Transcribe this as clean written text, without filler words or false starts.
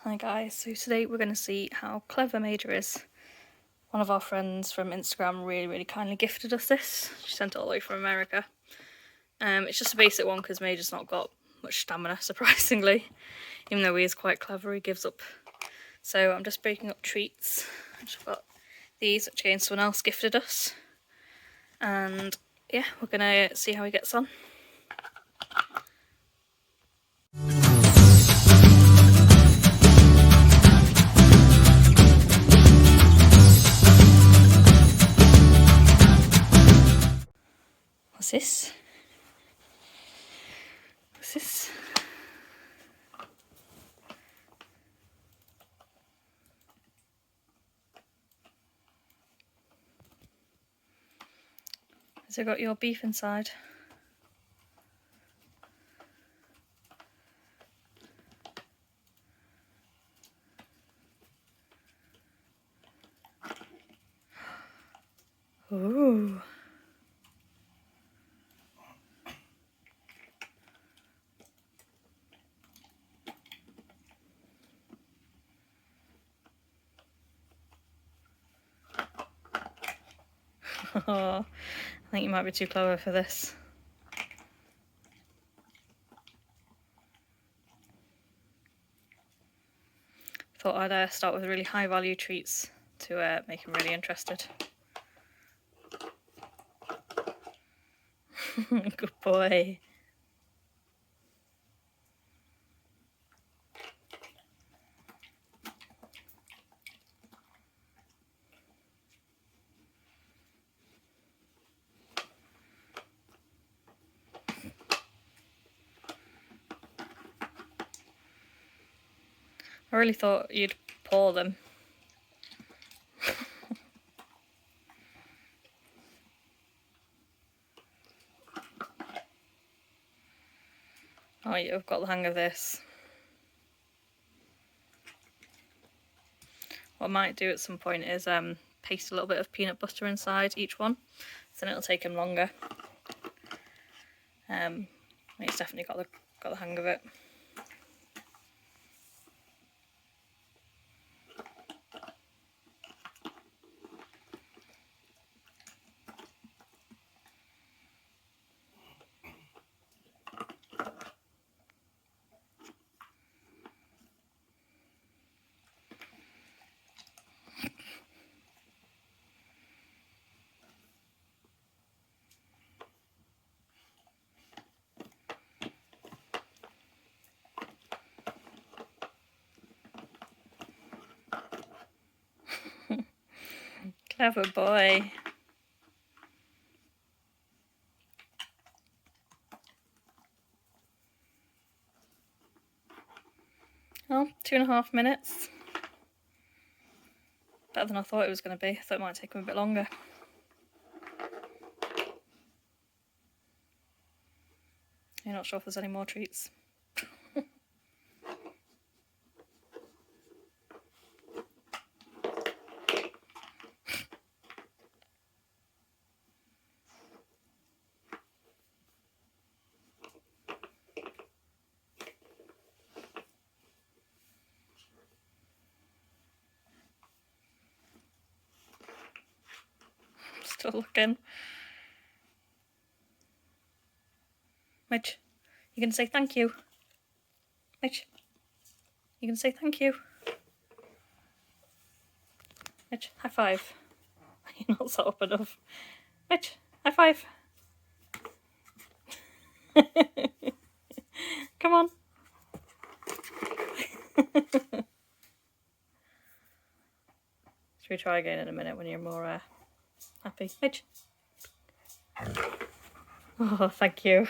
Hi guys, so today we're going to see how clever Major is. One of our friends from Instagram really kindly gifted us this. She sent it all the way from America. It's just a basic one because Major's not got much stamina, surprisingly. Even though he is quite clever, he gives up. So I'm just breaking up treats. I've got these, which again someone else gifted us. And yeah, we're going to see how he gets on. What's this? What's this? Has it got your beef inside? Ooh. Oh, I think you might be too clever for this. Thought I'd start with really high value treats to make him really interested. Good boy. I really thought you'd pour them. Oh, you've got the hang of this. What I might do at some point is paste a little bit of peanut butter inside each one, so then it'll take him longer. He's definitely got the hang of it. Clever boy. Oh, 2.5 minutes. Better than I thought it was going to be. I thought it might take him a bit longer. You're not sure if there's any more treats? Still looking. Midge, you gonna say thank you? Midge, you gonna say thank you? Midge, high five. You're not set up enough. Midge, high five. Come on. Should we try again in a minute when you're more happy? Midge. Oh, thank you.